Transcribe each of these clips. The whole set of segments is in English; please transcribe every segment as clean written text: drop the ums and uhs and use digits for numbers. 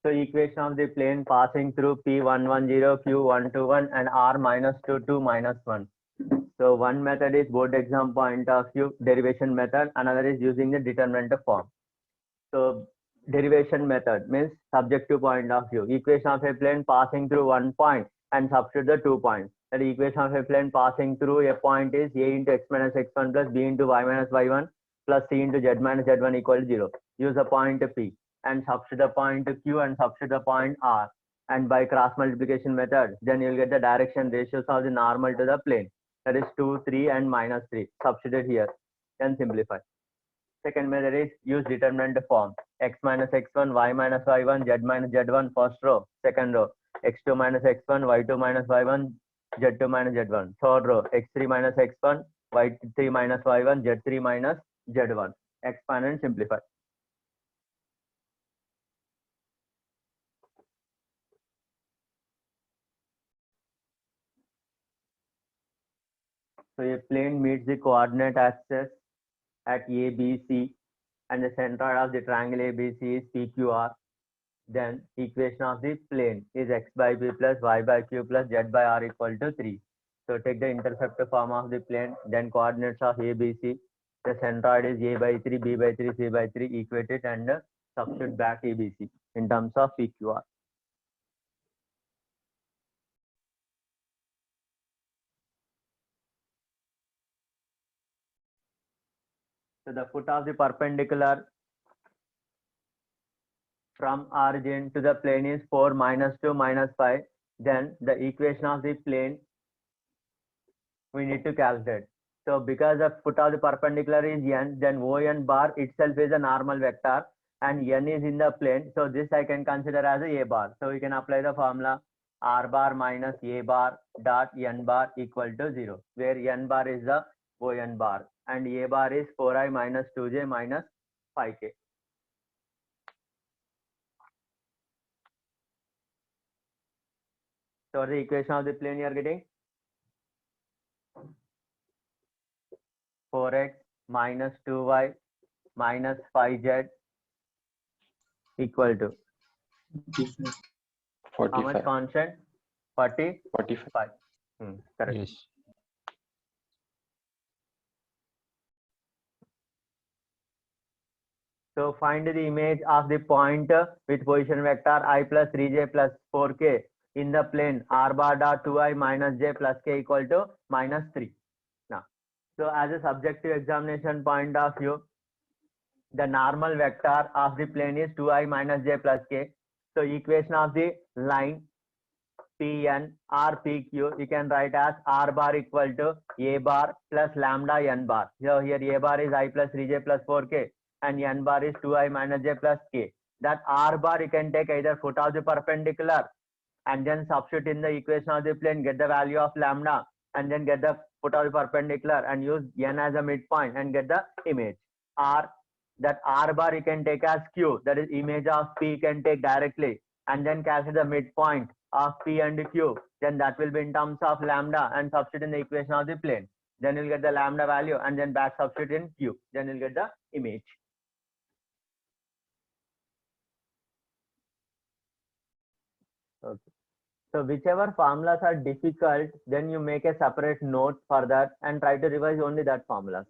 So equation of the plane passing through P110, Q121 and R minus 2, 2 minus 1. So one method is board exam point of view derivation method, another is using the determinant form. So derivation method means subjective point of view. Equation of a plane passing through one point and substitute the 2 points. That equation of a plane passing through a point is A into x minus x1 plus B into y minus y1 plus C into z minus z1 equal to 0. Use the point P and substitute the point Q and substitute the point R. And by cross multiplication method, then you'll get the direction ratios of the normal to the plane. That is 2, 3 and minus 3. Substitute here. Then simplify. Second method is use determinant form. X minus x1, y minus y1, z minus z1 first row. Second row. X2 minus x1, y2 minus y1, z2 minus z1. Third row. X3 minus x1, y3 minus y1, z3 minus z1. Expand and simplify. So a plane meets the coordinate axis at A, B, C, and the center of the triangle ABC is PQR. Then equation of the plane is x by b plus y by q plus z by r equal to 3. So take the intercept form of the plane, then coordinates of A, B, C. The centroid is A by 3, B by 3, C by 3, equate it and substitute back A, B, C in terms of PQR. So the foot of the perpendicular from origin to the plane is 4 minus 2 minus 5. Then the equation of the plane we need to calculate. So because the foot of the perpendicular is n, then ON bar itself is a normal vector and n is in the plane. So this I can consider as a bar. So we can apply the formula r bar minus a bar dot n bar equal to 0, where n bar is the ON bar and a bar is 4i minus 2j minus 5k. So the equation of the plane you are getting 4x minus 2y minus 5z equal to 45. how much constant? 45. Correct. Yes. So find the image of the point with position vector I plus 3j plus 4k in the plane r bar dot 2i minus j plus k equal to minus 3. Now, so as a subjective examination point of view, the normal vector of the plane is 2i minus j plus k. So equation of the line Pn or Pq you can write as r bar equal to a bar plus lambda n bar. So here a bar is I plus 3j plus 4k and n bar is 2i minus j plus k. That r bar you can take either foot of the perpendicular and then substitute in the equation of the plane, get the value of lambda and then get the foot of the perpendicular and use n as a midpoint and get the image. R, that r bar you can take as q, that is image of p you can take directly and then calculate the midpoint of p and q, then that will be in terms of lambda and substitute in the equation of the plane. Then you'll get the lambda value and then back substitute in q, then you'll get the image. Okay. So whichever formulas are difficult, then you make a separate note for that and try to revise only that formula.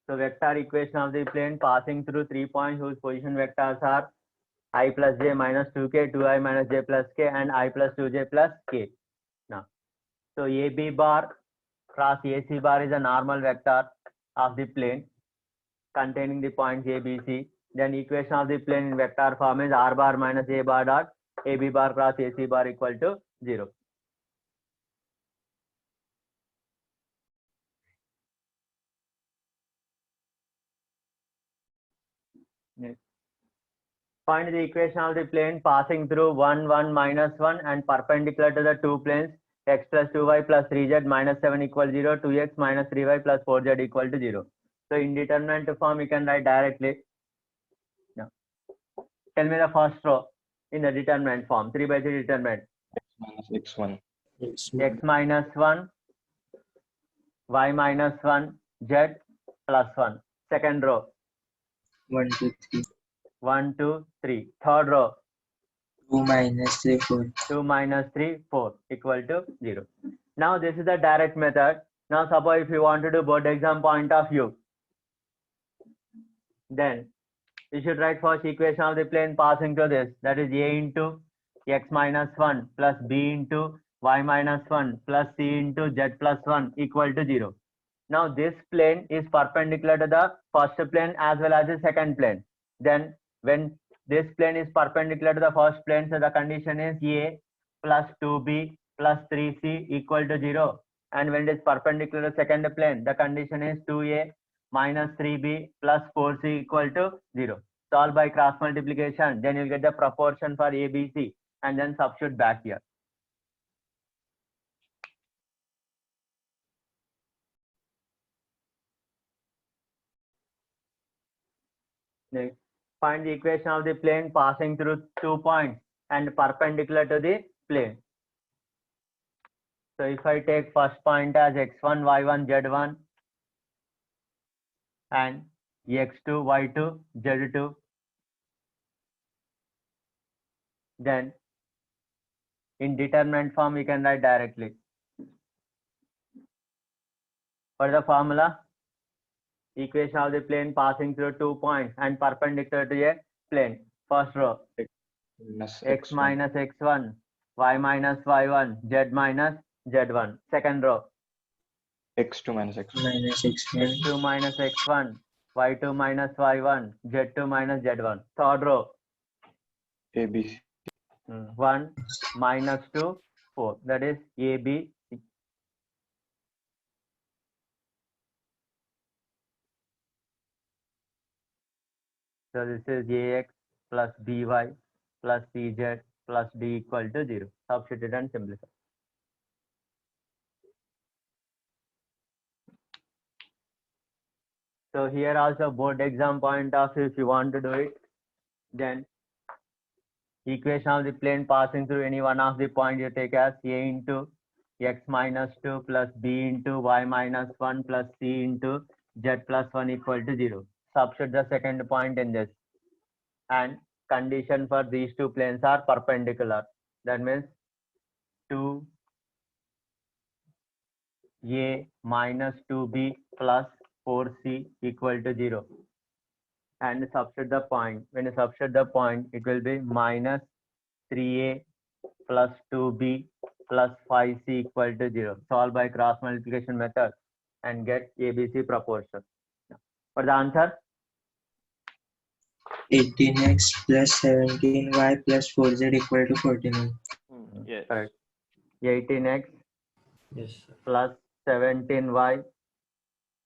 So vector equation of the plane passing through 3 points whose position vectors are I plus j minus 2k, 2i minus j plus k and I plus 2j plus k. Now, so AB bar cross AC bar is a normal vector of the plane containing the points A, B, C. Then equation of the plane in vector form is r bar minus a bar dot AB bar cross AC bar equal to 0. Next. Find the equation of the plane passing through 1, 1, minus 1 and perpendicular to the two planes x plus 2y plus 3z minus 7 equal 0, 2x minus 3y plus 4z equal to 0. So indeterminate form you can write directly. Now, tell me the first row in the determinant form, 3 by 3 determinant. X minus x1. X minus 1, y minus 1, z plus 1. Second row. 1, 2, 3. 1, 2, 3. Third row, 2 minus 3, 4. 2 minus 3, 4 equal to 0. Now this is the direct method. Now suppose if you want to do board exam point of view, then you should write first equation of the plane passing to this, that is a into x minus 1 plus b into y minus 1 plus c into z plus 1 equal to 0. Now this plane is perpendicular to the first plane as well as the second plane. Then when this plane is perpendicular to the first plane, so the condition is a plus 2b plus 3c equal to 0. And when it is perpendicular to second plane, the condition is 2a minus 3b plus 4c equal to 0. Solve by cross multiplication, then you get the proportion for a, b, c, and then substitute back here. Next, find the equation of the plane passing through 2 points and perpendicular to the plane. So if I take first point as x1, y1, z1 and x2, y2, z2, then in determinant form we can write directly. What is the formula? Equation of the plane passing through 2 points and perpendicular to a plane. First row, Minus x x1. minus x1, y minus y1, z minus z1. Second row, x2 minus x1. Minus x1. x2 minus x1, y2 minus y1, z2 minus z1. Third row, ABC. 1 minus 2, 4. That is a, b, c. So this is ax plus by plus cz plus d equal to 0. Substitute and simplify. So here also board exam point of view, if you want to do it, then equation of the plane passing through any one of the point you take as a into x minus 2 plus b into y minus 1 plus c into z plus 1 equal to 0. Substitute the second point in this. And condition for these two planes are perpendicular. That means 2a minus 2b plus 4c equal to 0. And substitute the point. When you substitute the point, it will be minus 3a plus 2b plus 5c equal to 0. Solve by cross multiplication method and get ABC proportion. For the answer, 18x plus 17y plus 4z equal to 49. Yes. correct. 18x Yes, sir. plus 17y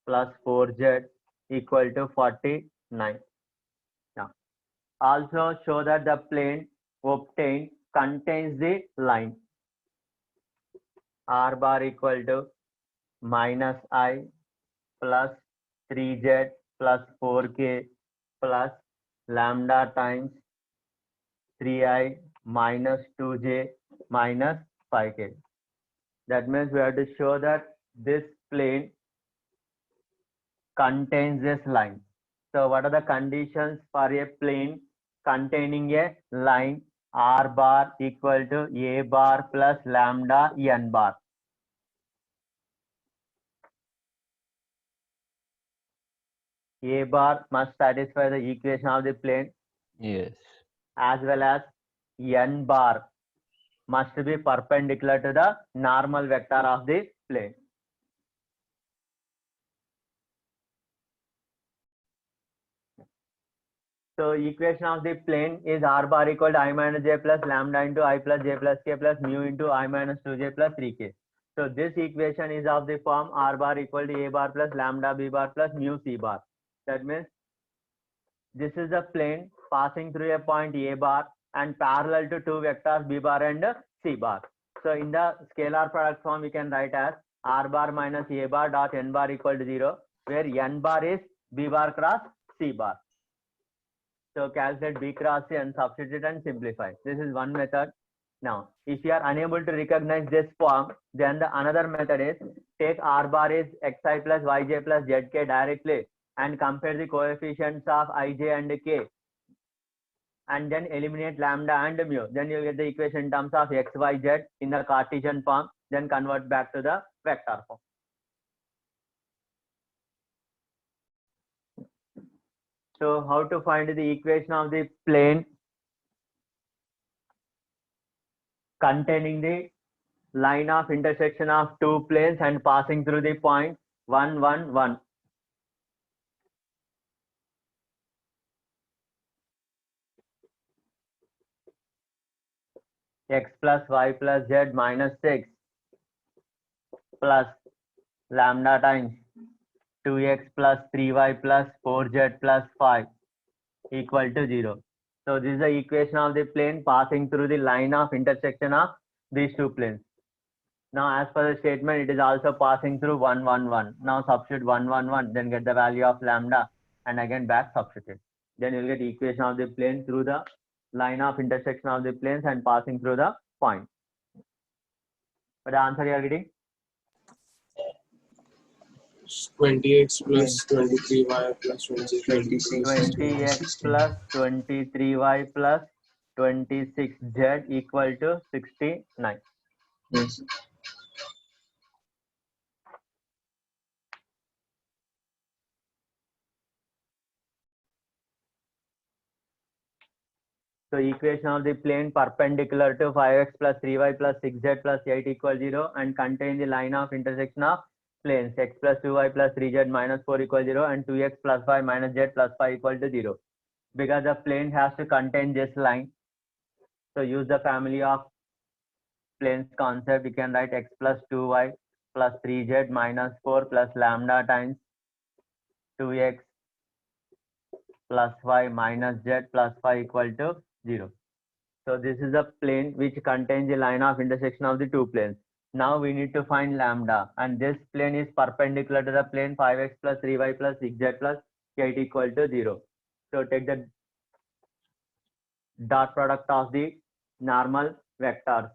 plus 4z equal to 49. Now, also show that the plane obtained contains the line r bar equal to minus I plus 3z plus 4k plus lambda times 3i minus 2j minus 5k. That means we have to show that this plane contains this line. So what are the conditions for a plane containing a line r bar equal to a bar plus lambda n bar? A bar must satisfy the equation of the plane Yes. as well as n bar must be perpendicular to the normal vector of the plane. So equation of the plane is r bar equal to I minus j plus lambda into I plus j plus k plus mu into I minus 2j plus 3k. So this equation is of the form r bar equal to a bar plus lambda b bar plus mu c bar. That means this is the plane passing through a point a bar and parallel to two vectors b bar and c bar. So in the scalar product form we can write as r bar minus a bar dot n bar equal to 0, where n bar is b bar cross c bar. So calculate b cross c and substitute and simplify. This is one method. Now, if you are unable to recognize this form, then the another method is take r bar is xi plus yj plus zk directly and compare the coefficients of ij and k and then eliminate lambda and mu. Then you get the equation in terms of x, y, z in the Cartesian form, then convert back to the vector form. So how to find the equation of the plane containing the line of intersection of two planes and passing through the point 1, 1, 1. X plus y plus z minus 6 plus lambda times 2x plus 3y plus 4z plus 5 equal to 0. So this is the equation of the plane passing through the line of intersection of these two planes. Now as per the statement, it is also passing through 1, 1, 1. Now substitute 1, 1, 1, then get the value of lambda and again back substitute. Then you will get equation of the plane through the line of intersection of the planes and passing through the point. But the answer you are getting? 20x plus 23y plus 26. 20x plus 23y plus 26z equal to 69. Yes. So equation of the plane perpendicular to 5x plus 3y plus 6z plus 8 equal 0 and contain the line of intersection of planes x plus 2y plus 3z minus 4 equal 0 and 2x plus 5 minus z plus 5 equal to 0. Because the plane has to contain this line, so use the family of planes concept. You can write x plus 2y plus 3z minus 4 plus lambda times 2x plus 5 minus z plus 5 equal to 0. So this is a plane which contains the line of intersection of the two planes. Now we need to find lambda, and this plane is perpendicular to the plane 5x plus 3y plus 6z plus 8 equal to 0. So take the dot product of the normal vectors,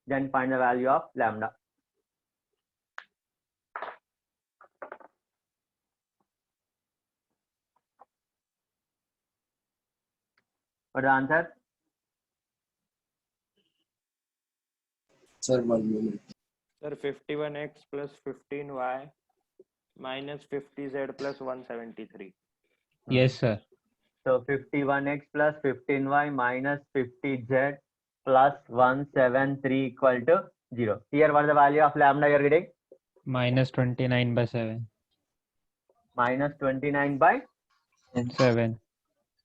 then find the value of lambda. What the answer? Sir, 1 minute. Sir, 51x plus 15y minus 50z plus 173. Yes, sir. So 51x plus 15y minus 50z plus 173 equal to 0. Here what is the value of lambda you are getting? Minus 29 by 7. Minus 29 by 7.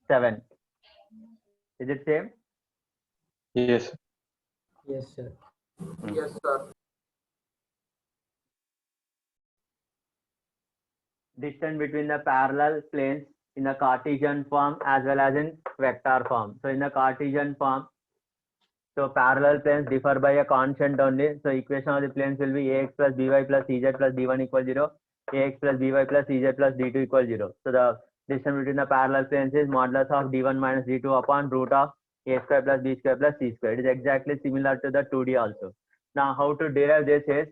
7. Is it same? Yes. Yes, sir. Yes, sir. Distance between the parallel planes in the Cartesian form as well as in vector form. So in the Cartesian form, so parallel planes differ by a constant only. So equation of the planes will be ax plus by plus cz plus d1 equal 0, ax plus by plus cz plus d2 equal 0. So the distance between the parallel planes is modulus of d1 minus d2 upon root of a square plus b square plus c square. It is exactly similar to the 2D also. Now how to derive this is,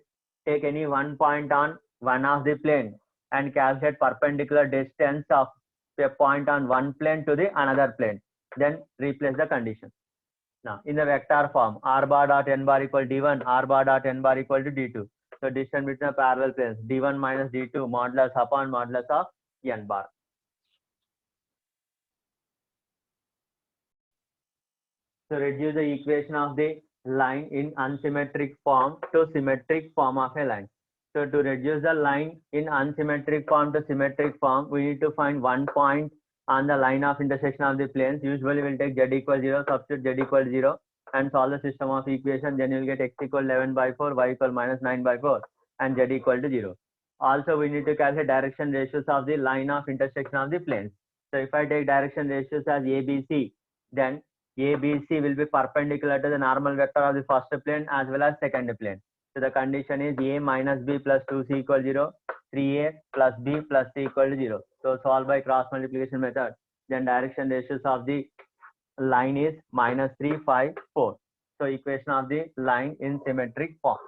take any one point on one of the plane and calculate perpendicular distance of a point on one plane to the another plane. Then replace the condition. Now in the vector form, r bar dot n bar equal d1, r bar dot n bar equal to d2. So distance between the parallel planes, d1 minus d2 modulus upon modulus of n bar. So reduce the equation of the line in unsymmetric form to symmetric form of a line. So to reduce the line in unsymmetric form to symmetric form, we need to find one point on the line of intersection of the planes. Usually we'll take z equal 0, substitute z equal 0 and solve the system of equation. Then you'll get x equal 11 by 4, y equal minus 9 by 4 and z equal to 0. Also we need to calculate direction ratios of the line of intersection of the planes. So if I take direction ratios as ABC, then ABC will be perpendicular to the normal vector of the first plane as well as second plane. So the condition is a minus b plus 2c equal 0, 3a plus b plus c equal to 0. So solve by cross multiplication method. Then direction ratios of the line is minus 3, 5, 4. So equation of the line in symmetric form.